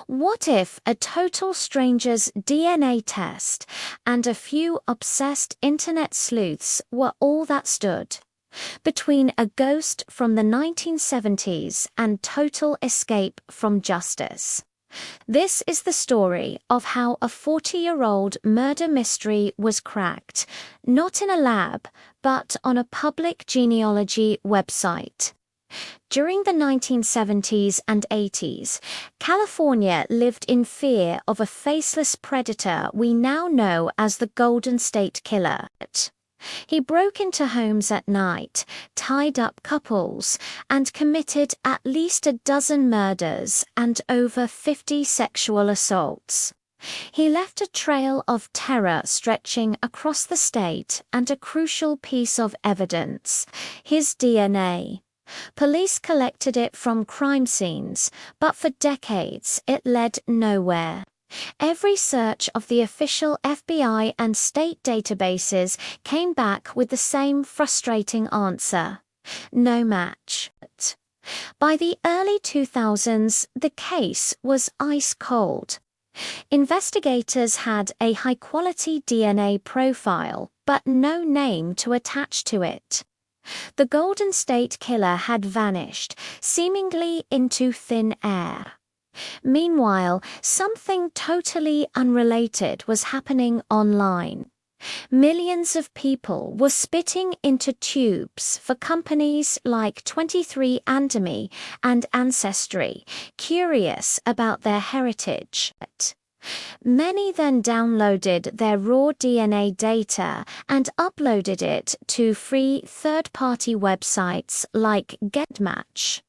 What if a total stranger's DNA test and a few obsessed internet sleuths were all that stood between a ghost from the 1970s and total escape from justice? This is the story of how a 40-year-old murder mystery was cracked, not in a lab, but on a public genealogy website. During the 1970s and 80s, California lived in fear of a faceless predator we now know as the Golden State Killer. He broke into homes at night, tied up couples, and committed at least a dozen murders and over 50 sexual assaults. He left a trail of terror stretching across the state and a crucial piece of evidence: his DNA. Police collected it from crime scenes, but for decades it led nowhere. Every search of the official FBI and state databases came back with the same frustrating answer: no match. By the early 2000s, the case was ice cold. Investigators had a high-quality DNA profile, but no name to attach to it. The Golden State Killer had vanished, seemingly into thin air. Meanwhile, something totally unrelated was happening online. Millions of people were spitting into tubes for companies like 23andMe and Ancestry, curious about their heritage. Many then downloaded their raw DNA data and uploaded it to free third-party websites like GEDmatch.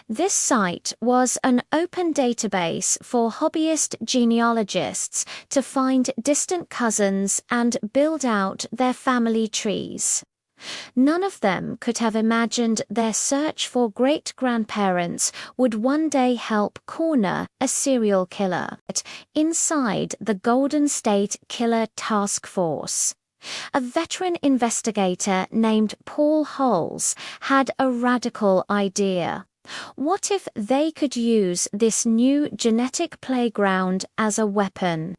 This site was an open database for hobbyist genealogists to find distant cousins and build out their family trees. None of them could have imagined their search for great-grandparents would one day help corner a serial killer inside the Golden State Killer Task Force. A veteran investigator named Paul Holes had a radical idea. What if they could use this new genetic playground as a weapon?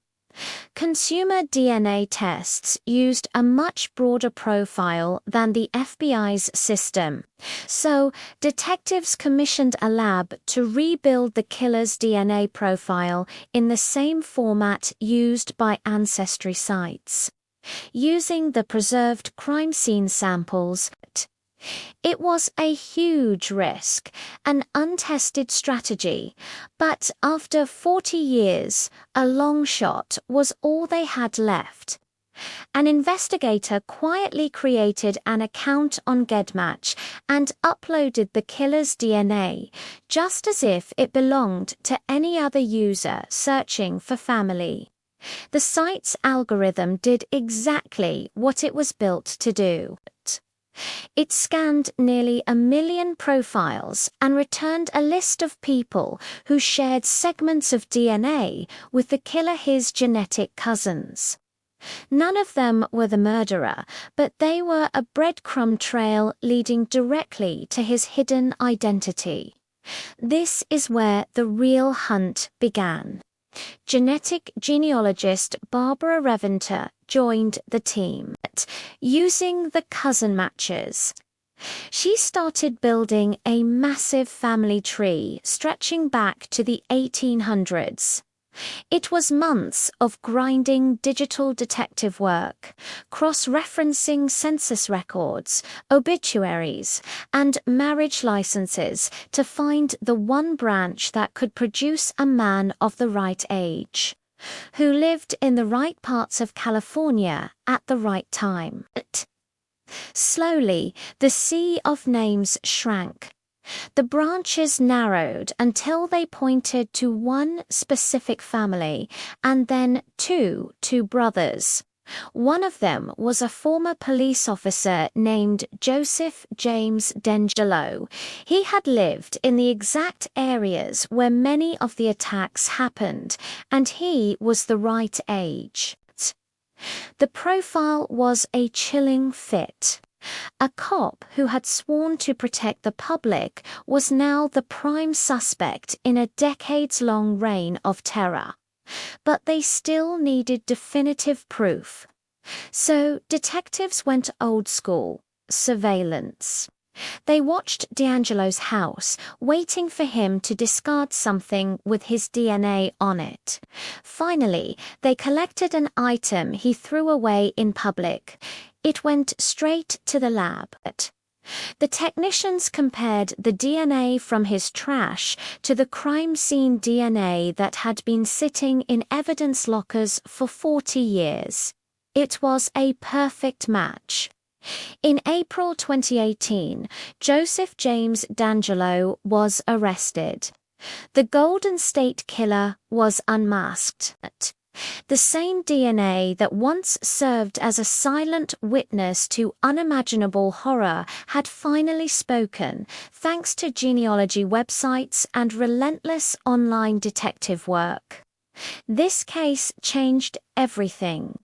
Consumer DNA tests used a much broader profile than the FBI's system, so detectives commissioned a lab to rebuild the killer's DNA profile in the same format used by Ancestry sites. Using the preserved crime scene samples, it was a huge risk, an untested strategy, but after 40 years, a long shot was all they had left. An investigator quietly created an account on GEDmatch and uploaded the killer's DNA, just as if it belonged to any other user searching for family. The site's algorithm did exactly what it was built to do. It scanned nearly 1 million profiles and returned a list of people who shared segments of DNA with the killer, his genetic cousins. None of them were the murderer, but they were a breadcrumb trail leading directly to his hidden identity. This is where the real hunt began. Genetic genealogist Barbara Rae-Venter joined the team, using the cousin matches. She started building a massive family tree stretching back to the 1800s. It was months of grinding digital detective work, cross-referencing census records, obituaries, and marriage licenses to find the one branch that could produce a man of the right age, who lived in the right parts of California at the right time. Slowly, the sea of names shrank. The branches narrowed until they pointed to one specific family, and then two brothers. One of them was a former police officer named Joseph James D'Angelo. He had lived in the exact areas where many of the attacks happened, and he was the right age. The profile was a chilling fit. A cop who had sworn to protect the public was now the prime suspect in a decades-long reign of terror. But they still needed definitive proof. So detectives went old school, surveillance. They watched D'Angelo's house, waiting for him to discard something with his DNA on it. Finally, they collected an item he threw away in public. It went straight to the lab. The technicians compared the DNA from his trash to the crime scene DNA that had been sitting in evidence lockers for 40 years. It was a perfect match. In April 2018, Joseph James D'Angelo was arrested. The Golden State Killer was unmasked. The same DNA that once served as a silent witness to unimaginable horror had finally spoken, thanks to genealogy websites and relentless online detective work. This case changed everything.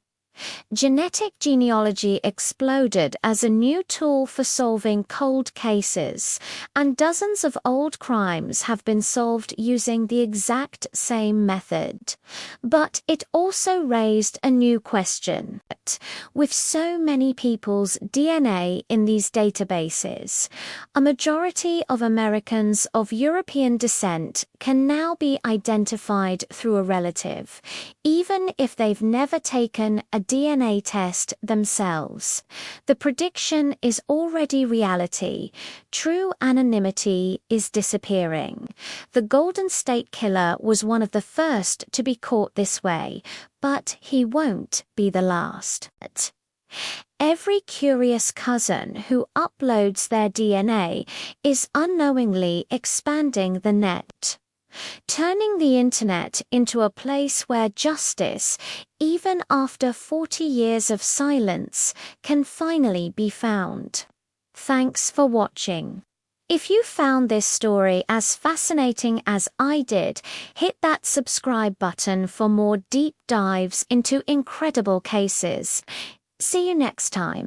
Genetic genealogy exploded as a new tool for solving cold cases, and dozens of old crimes have been solved using the exact same method. But it also raised a new question. With so many people's DNA in these databases, a majority of Americans of European descent can now be identified through a relative, even if they've never taken a DNA test themselves. The prediction is already reality. True anonymity is disappearing. The Golden State Killer was one of the first to be caught this way, but he won't be the last. Every curious cousin who uploads their DNA is unknowingly expanding the net, turning the internet into a place where justice, even after 40 years of silence, can finally be found. Thanks for watching. If you found this story as fascinating as I did, hit that subscribe button for more deep dives into incredible cases. See you next time.